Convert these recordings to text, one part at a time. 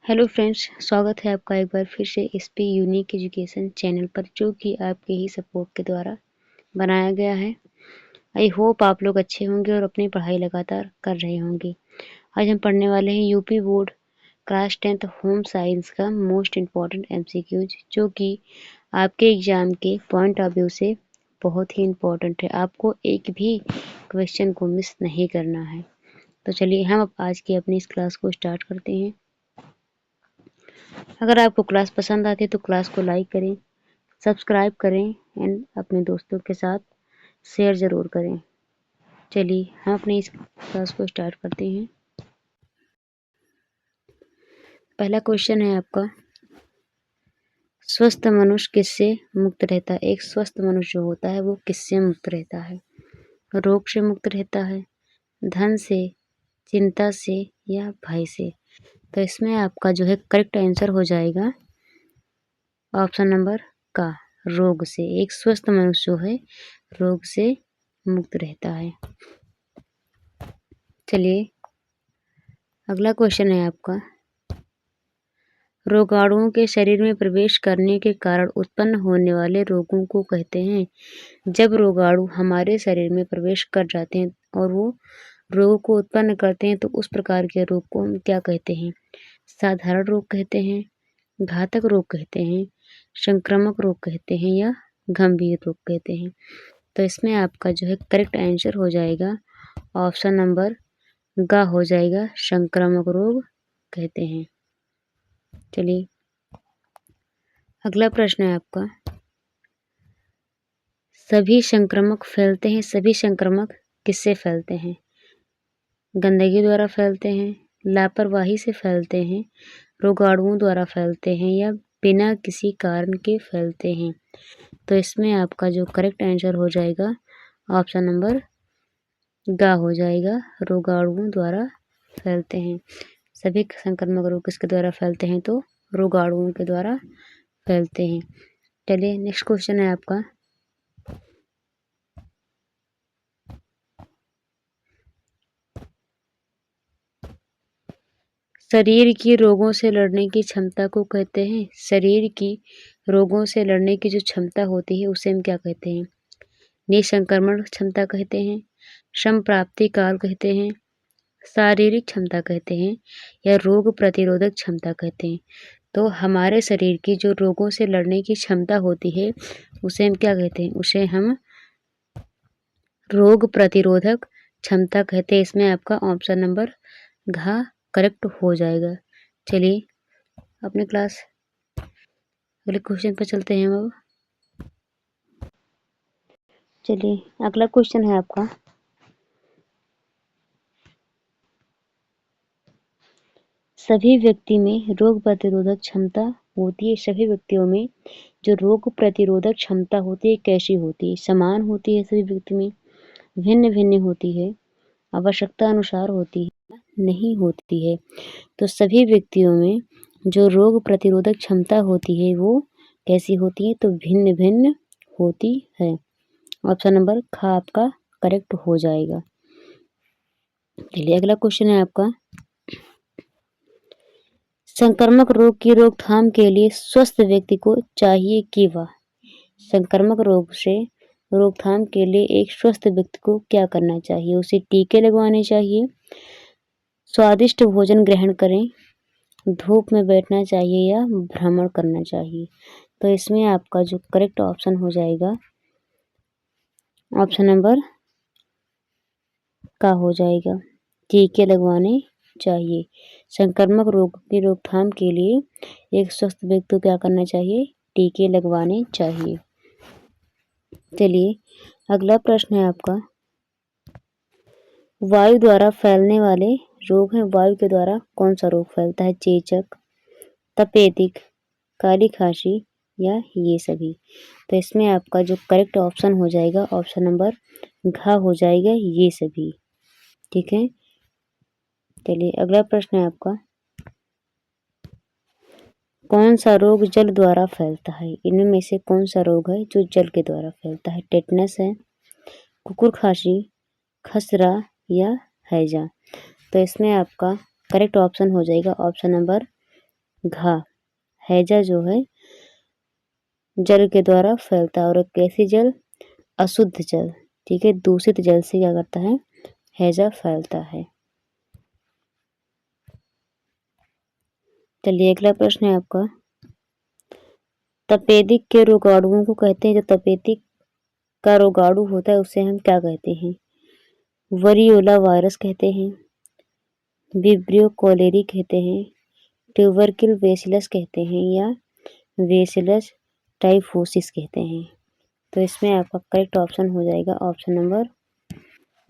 Hello friends, स्वागत है आपका एक बार फिर से एसपी यूनिक एजुकेशन चैनल पर, जो कि आपके ही सपोर्ट के द्वारा बनाया गया है। आई होप आप लोग अच्छे होंगे और अपनी पढ़ाई लगातार कर रहे होंगे। आज हम पढ़ने वाले हैं UP board class 10th home science का मोस्ट इम्पॉर्टेंट एमसीक्यूज, जो कि आपके एग्जाम के पॉइंट ऑफ व्यू से बहुत ही इम्पोर्टेंट है। आपको एक भी क्वेश्चन को मिस नहीं करना है। तो चलिए हम अब आज की अपनी इस क्लास को स्टार्ट करते हैं। अगर आपको क्लास पसंद आती है तो क्लास को लाइक करें, सब्सक्राइब करें एंड अपने दोस्तों के साथ शेयर ज़रूर करें। चलिए हम अपनी इस क्लास को स्टार्ट करते हैं। पहला क्वेश्चन है आपका, स्वस्थ मनुष्य किससे मुक्त रहता है? एक स्वस्थ मनुष्य जो होता है वो किससे मुक्त रहता है? रोग से मुक्त रहता है, धन से, चिंता से या भय से? तो इसमें आपका जो है करेक्ट आंसर हो जाएगा ऑप्शन नंबर का, रोग से। एक स्वस्थ मनुष्य जो है रोग से मुक्त रहता है। चलिए अगला क्वेश्चन है आपका, रोगाणुओं के शरीर में प्रवेश करने के कारण उत्पन्न होने वाले रोगों को कहते हैं। जब रोगाणु हमारे शरीर में प्रवेश कर जाते हैं और वो रोग को उत्पन्न करते हैं तो उस प्रकार के रोग को हम क्या कहते हैं? साधारण रोग कहते हैं, घातक रोग कहते हैं, संक्रामक रोग कहते हैं या गंभीर रोग कहते हैं? तो इसमें आपका जो है करेक्ट आंसर हो जाएगा ऑप्शन नंबर ग हो जाएगा, संक्रामक रोग कहते हैं। चलिए अगला प्रश्न है आपका, सभी संक्रामक फैलते हैं, सभी संक्रामक किससे फैलते हैं? गंदगी द्वारा फैलते हैं, लापरवाही से फैलते हैं, रोगाणुओं द्वारा फैलते हैं या बिना किसी कारण के फैलते हैं? तो इसमें आपका जो करेक्ट आंसर हो जाएगा ऑप्शन नंबर ग हो जाएगा, रोगाणुओं द्वारा फैलते हैं। सभी संक्रामक रोग किसके द्वारा फैलते हैं? तो रोगाणुओं के द्वारा फैलते हैं। चलिए नेक्स्ट क्वेश्चन है आपका, शरीर की रोगों से लड़ने की क्षमता को कहते हैं। शरीर की रोगों से लड़ने की जो क्षमता होती है उसे हम क्या कहते हैं? निसंक्रमण क्षमता कहते हैं, संप्राप्ति काल कहते हैं, शारीरिक क्षमता कहते हैं या रोग प्रतिरोधक क्षमता कहते हैं? तो हमारे शरीर की जो रोगों से लड़ने की क्षमता होती है उसे हम क्या कहते हैं? उसे हम रोग प्रतिरोधक क्षमता कहते हैं। इसमें आपका ऑप्शन नंबर घ करेक्ट हो जाएगा। चलिए अपने क्लास अगले क्वेश्चन पर चलते हैं हम अब। चलिए अगला क्वेश्चन है आपका, सभी व्यक्ति में रोग प्रतिरोधक क्षमता होती है। सभी व्यक्तियों में जो रोग प्रतिरोधक क्षमता होती है कैसी होती है? समान होती है सभी व्यक्ति में, भिन्न भिन्न होती है, आवश्यकता अनुसार होती है, नहीं होती है? तो सभी व्यक्तियों में जो रोग प्रतिरोधक क्षमता होती है वो कैसी होती है? तो भिन्न भिन्न होती है। ऑप्शन नंबर ख आपका करेक्ट हो जाएगा। चलिए अगला क्वेश्चन है आपका, संक्रामक रोग की रोकथाम के लिए स्वस्थ व्यक्ति को चाहिए कि वह संक्रामक रोग से रोकथाम के लिए एक स्वस्थ व्यक्ति को क्या करना चाहिए? उसे टीके लगवाने चाहिए, स्वादिष्ट भोजन ग्रहण करें, धूप में बैठना चाहिए या भ्रमण करना चाहिए? तो इसमें आपका जो करेक्ट ऑप्शन हो जाएगा ऑप्शन नंबर का हो जाएगा, टीके लगवाने चाहिए। संक्रामक रोग की रोकथाम के लिए एक स्वस्थ व्यक्ति को क्या करना चाहिए? टीके लगवाने चाहिए। चलिए अगला प्रश्न है आपका, वायु द्वारा फैलने वाले रोग हैं। वायु के द्वारा कौन सा रोग फैलता है? चेचक, तपेदिक, काली खांसी या ये सभी? तो इसमें आपका जो करेक्ट ऑप्शन हो जाएगा ऑप्शन नंबर घ हो जाएगा, ये सभी। ठीक है। चलिए अगला प्रश्न है आपका, कौन सा रोग जल द्वारा फैलता है? इनमें में से कौन सा रोग है जो जल के द्वारा फैलता है? टेटनस है, कुकुर खांसी, खसरा या हैजा? तो इसमें आपका करेक्ट ऑप्शन हो जाएगा ऑप्शन नंबर घा। हैजा जो है जल के द्वारा फैलता है और कैसी जल? अशुद्ध जल। ठीक है, दूषित जल से क्या करता है? हैजा फैलता है। चलिए अगला प्रश्न है आपका, तपेदिक के रोगाणुओं को कहते हैं, जो तपेदिक का रोगाणु होता है उसे हम क्या कहते हैं? वरियोला वायरस कहते हैं, विब्रियो कोलेरी कहते हैं, ट्यूबरकिल बेसिलस कहते हैं या बेसिलस टाइफोसिस कहते हैं। तो इसमें आपका करेक्ट ऑप्शन हो जाएगा ऑप्शन नंबर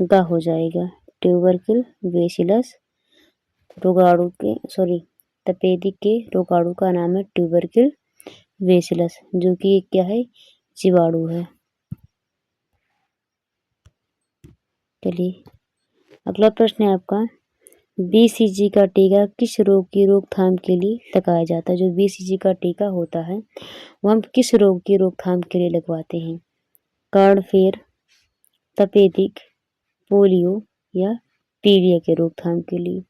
ग हो जाएगा, ट्यूबरकिल बेसिलस रोगाणु के तपेदिक के रोगाणु का नाम है ट्यूबरकिल बेसिलस, जो कि क्या है? जीवाणु है। चलिए अगला प्रश्न है आपका, बीसीजी का टीका किस रोग की रोकथाम के लिए लगाया जाता है? जो बीसीजी का टीका होता है वो हम किस रोग की रोकथाम के लिए लगवाते हैं? कर्णफेर, तपेदिक, पोलियो या पीलिया के रोकथाम के लिए।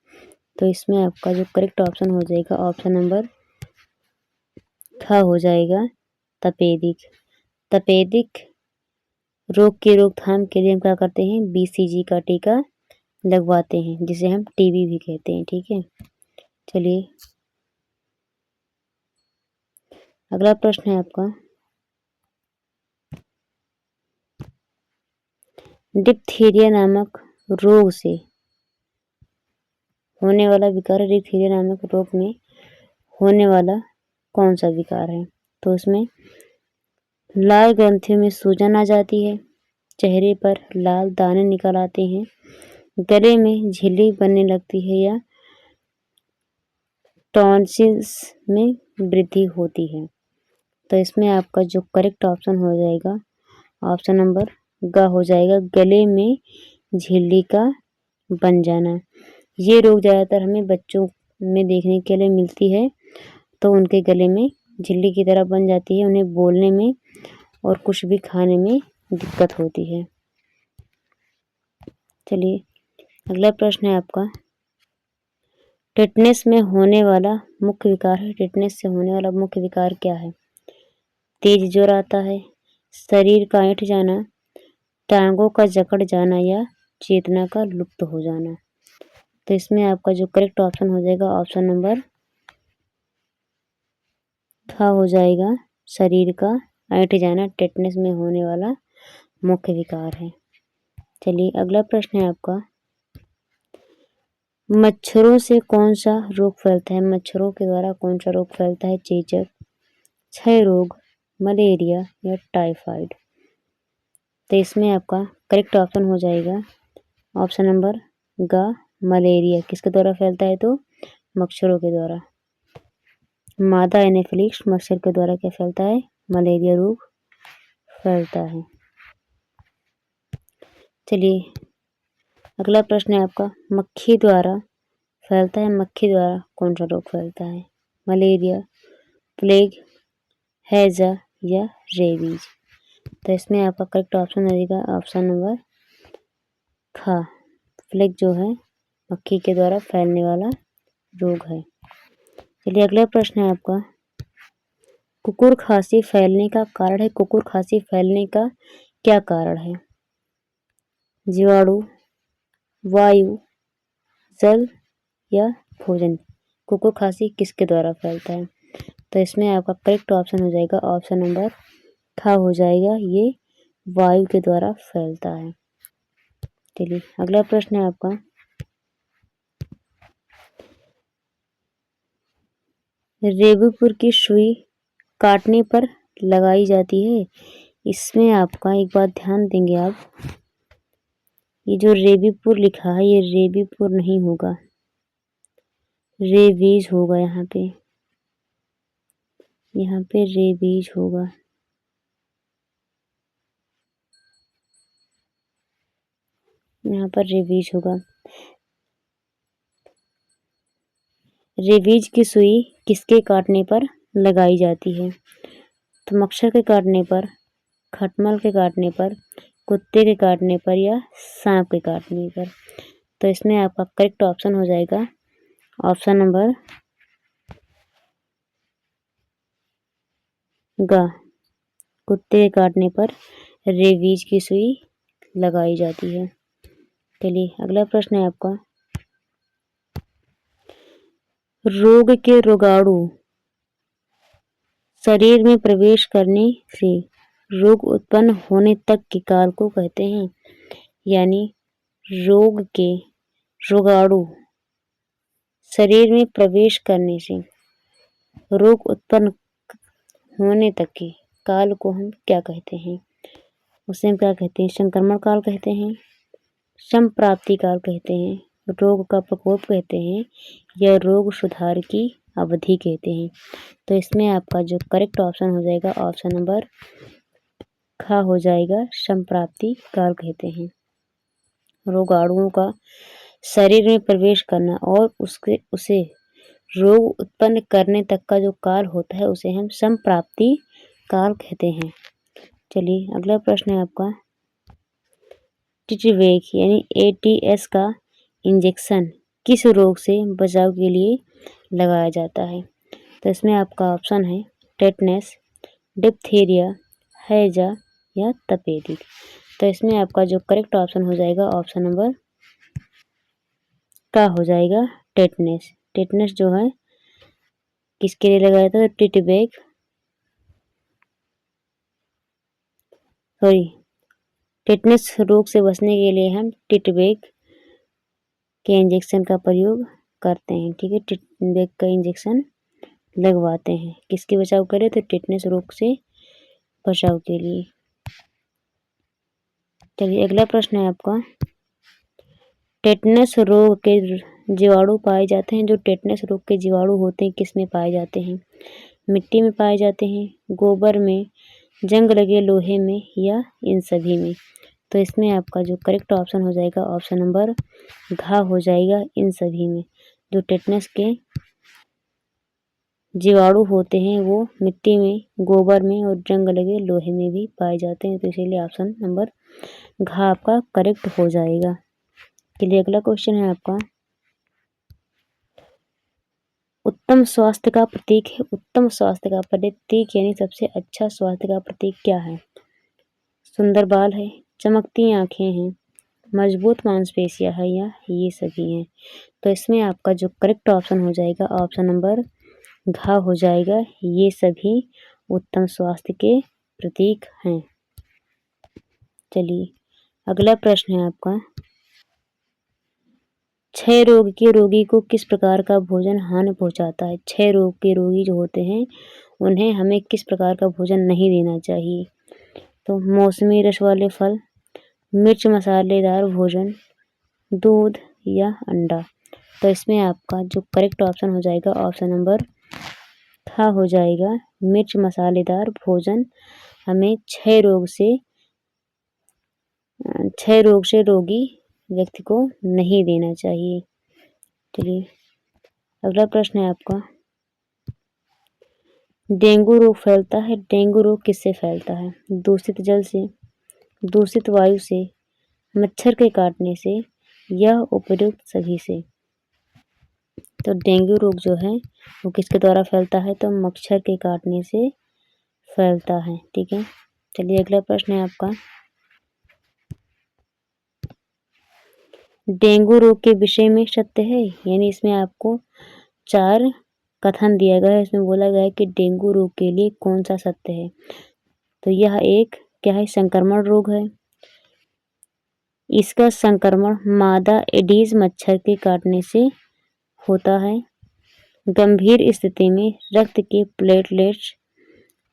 तो इसमें आपका जो करेक्ट ऑप्शन हो जाएगा ऑप्शन नंबर ख हो जाएगा, तपेदिक। तपेदिक रोग की रोकथाम के लिए हम क्या करते हैं? बीसीजी का टीका लगवाते हैं, जिसे हम टीबी भी कहते हैं। ठीक है, चलिए अगला प्रश्न है आपका, डिप्थीरिया नामक रोग से होने वाला विकार, डिप्थीरिया नामक रोग में होने वाला कौन सा विकार है? तो इसमें लाल ग्रंथियों में सूजन आ जाती है, चेहरे पर लाल दाने निकल आते हैं, गले में झिल्ली बनने लगती है या टॉन्सिल्स में वृद्धि होती है। तो इसमें आपका जो करेक्ट ऑप्शन हो जाएगा ऑप्शन नंबर ग हो जाएगा, गले में झिल्ली का बन जाना। ये रोग ज़्यादातर हमें बच्चों में देखने के लिए मिलती है, तो उनके गले में झिल्ली की तरह बन जाती है, उन्हें बोलने में और कुछ भी खाने में दिक्कत होती है। चलिए अगला प्रश्न है आपका, टिटनेस में होने वाला मुख्य विकार है, टिटनेस से होने वाला मुख्य विकार क्या है? तेज ज्वर आता है, शरीर का ऐंठ जाना, टांगों का जकड़ जाना या चेतना का लुप्त हो जाना। तो इसमें आपका जो करेक्ट ऑप्शन हो जाएगा ऑप्शन नंबर ख हो जाएगा, शरीर का ऐंठ जाना टिटनेस में होने वाला मुख्य विकार है। चलिए अगला प्रश्न है आपका, मच्छरों से कौन सा रोग फैलता है? मच्छरों के द्वारा कौन सा रोग फैलता है? चेचक, क्षय रोग, मलेरिया या टाइफाइड। तो इसमें आपका करेक्ट ऑप्शन हो जाएगा ऑप्शन नंबर ग, मलेरिया। किसके द्वारा फैलता है? तो मच्छरों के द्वारा। मादा एनाफिलिक्स मच्छर के द्वारा क्या फैलता है? मलेरिया रोग फैलता है। चलिए अगला प्रश्न है आपका, मक्खी द्वारा फैलता है, मक्खी द्वारा कौन सा रोग फैलता है? मलेरिया, प्लेग, हैजा या रेबीज। तो इसमें आपका करेक्ट ऑप्शन रहेगा ऑप्शन नंबर ख, प्लेग जो है मक्खी के द्वारा फैलने वाला रोग है। चलिए अगला प्रश्न है आपका, कुकुर खांसी फैलने का कारण है, कुकुर खांसी फैलने का क्या कारण है? जीवाणु, वायु, जल या भोजन। कुकुर खांसी किसके द्वारा फैलता है? तो इसमें आपका करेक्ट ऑप्शन हो जाएगा ऑप्शन नंबर ख हो जाएगा, ये वायु के द्वारा फैलता है। चलिए अगला प्रश्न है आपका, रेबीपुर की सुई काटने पर लगाई जाती है। इसमें आपका एक बात ध्यान देंगे आप, ये जो रेबीपुर लिखा है ये रेबीपुर नहीं होगा, रेबीज होगा। यहाँ पे रेबीज होगा। यहाँ पर रेबीज होगा। रेबीज की सुई किसके काटने पर लगाई जाती है? तो मच्छर के काटने पर, खटमल के काटने पर, कुत्ते के काटने पर या सांप के काटने पर। तो इसमें आपका करेक्ट ऑप्शन हो जाएगा ऑप्शन नंबर ग, कुत्ते के काटने पर रेबीज की सुई लगाई जाती है। चलिए अगला प्रश्न है आपका, रोग के रोगाणु शरीर में प्रवेश करने से रोग उत्पन्न होने तक के काल को कहते हैं। यानी रोग के रोगाणु शरीर में प्रवेश करने से रोग उत्पन्न होने तक के काल को हम क्या कहते हैं? उसे हम क्या कहते हैं? संक्रमण काल कहते हैं, संप्राप्ति काल कहते हैं, रोग का प्रकोप कहते हैं, या रोग सुधार की अवधि कहते हैं। तो इसमें आपका जो करेक्ट ऑप्शन हो जाएगा ऑप्शन नंबर ख हो जाएगा, संप्राप्ति काल कहते हैं। रोगाणुओं का शरीर में प्रवेश करना और उसे रोग उत्पन्न करने तक का जो काल होता है उसे हम संप्राप्ति काल कहते हैं। चलिए अगला प्रश्न है आपका, टिटवेक यानी ATS का इंजेक्शन किस रोग से बचाव के लिए लगाया जाता है? तो इसमें आपका ऑप्शन है टेटनस, डिप्थीरिया, हैजा या तपेदिक। तो इसमें आपका जो करेक्ट ऑप्शन हो जाएगा ऑप्शन नंबर का हो जाएगा टेटनस। टेटनस जो है किसके लिए लगाया था? तो टिटवेक टेटनस रोग से बचने के लिए हम टिटवेक के इंजेक्शन का प्रयोग करते हैं। ठीक है, टिटवेक का इंजेक्शन लगवाते हैं। किसके बचाव के लिए? तो टेटनस रोग से बचाव के लिए। चलिए अगला प्रश्न है आपका, टेटनस रोग के जीवाणु पाए जाते हैं। जो टेटनस रोग के जीवाणु होते हैं किस में पाए जाते हैं? मिट्टी में पाए जाते हैं, गोबर में, जंग लगे लोहे में, या इन सभी में। तो इसमें आपका जो करेक्ट ऑप्शन हो जाएगा ऑप्शन नंबर घ हो जाएगा, इन सभी में। जो टेटनस के जीवाणु होते हैं वो मिट्टी में, गोबर में और जंग लगे लोहे में भी पाए जाते हैं। तो इसीलिए ऑप्शन नंबर घ आपका करेक्ट हो जाएगा। चलिए अगला क्वेश्चन है आपका, उत्तम स्वास्थ्य का प्रतीक है। उत्तम स्वास्थ्य का प्रतीक यानी सबसे अच्छा स्वास्थ्य का प्रतीक क्या है? सुंदर बाल है, चमकती आंखें हैं, मजबूत मांसपेशियां है, या ये सभी हैं। तो इसमें आपका जो करेक्ट ऑप्शन हो जाएगा ऑप्शन नंबर घ हो जाएगा, ये सभी उत्तम स्वास्थ्य के प्रतीक हैं। चलिए अगला प्रश्न है आपका, क्षय रोग के रोगी को किस प्रकार का भोजन हानि पहुंचाता है? क्षय रोग के रोगी जो होते हैं उन्हें हमें किस प्रकार का भोजन नहीं देना चाहिए? तो मौसमी रस वाले फल, मिर्च मसालेदार भोजन, दूध या अंडा। तो इसमें आपका जो करेक्ट ऑप्शन हो जाएगा ऑप्शन नंबर ख हो जाएगा, मिर्च मसालेदार भोजन हमें क्षय रोग से रोगी व्यक्ति को नहीं देना चाहिए। चलिए अगला प्रश्न है आपका, डेंगू रोग फैलता है। डेंगू रोग किससे फैलता है? दूषित जल से, दूषित वायु से, मच्छर के काटने से, या उपयुक्त सभी से। तो डेंगू रोग जो है वो किसके द्वारा फैलता है? तो मच्छर के काटने से फैलता है। ठीक है, चलिए अगला प्रश्न है आपका, डेंगू रोग के विषय में सत्य है। यानी इसमें आपको 4 कथन दिया गया है। इसमें बोला गया है कि डेंगू रोग के लिए कौन सा सत्य है। तो यह एक क्या है? संक्रमण रोग है। इसका संक्रमण मादा एडीज मच्छर के काटने से होता है। गंभीर स्थिति में रक्त के प्लेटलेट्स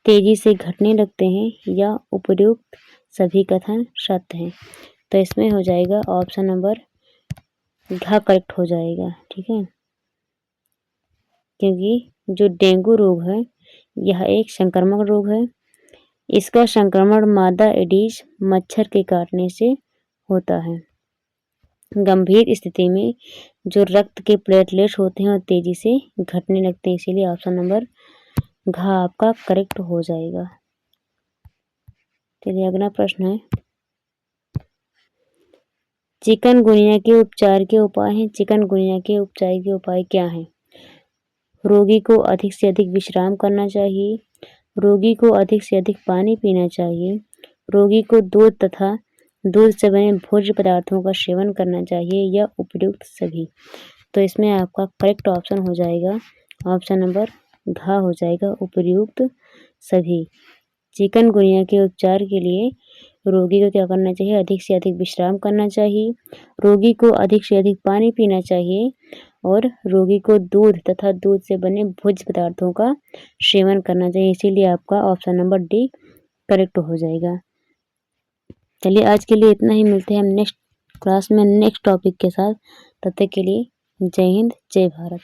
तेजी से घटने लगते हैं, या उपयुक्त सभी कथन सत्य हैं। तो इसमें हो जाएगा ऑप्शन नंबर घ करेक्ट हो जाएगा। ठीक है, क्योंकि जो डेंगू रोग है यह एक संक्रामक रोग है। इसका संक्रमण मादा एडीज मच्छर के काटने से होता है। गंभीर स्थिति में जो रक्त के प्लेटलेट्स होते हैं वो तेजी से घटने लगते हैं। इसीलिए ऑप्शन नंबर घ आपका करेक्ट हो जाएगा। चलिए अगला प्रश्न है, चिकनगुनिया के उपचार के उपाय हैं। चिकनगुनिया के उपचार के उपाय क्या हैं? रोगी को अधिक से अधिक विश्राम करना चाहिए, रोगी को अधिक से अधिक पानी पीना चाहिए। रोगी को दूध तथा दूध से बने भोज्य पदार्थों का सेवन करना चाहिए या उपयुक्त सभी। तो इसमें आपका करेक्ट ऑप्शन हो जाएगा ऑप्शन नंबर घ हो जाएगा, उपयुक्त सभी। चिकनगुनिया के उपचार के लिए रोगी को क्या करना चाहिए? अधिक से अधिक विश्राम करना चाहिए, रोगी को अधिक से अधिक पानी पीना चाहिए और रोगी को दूध तथा दूध से बने भोज्य पदार्थों का सेवन करना चाहिए। इसीलिए आपका ऑप्शन नंबर डी करेक्ट हो जाएगा। चलिए आज के लिए इतना ही, मिलते हैं हम नेक्स्ट क्लास में नेक्स्ट टॉपिक के साथ। तब तक के लिए जय हिंद, जय भारत।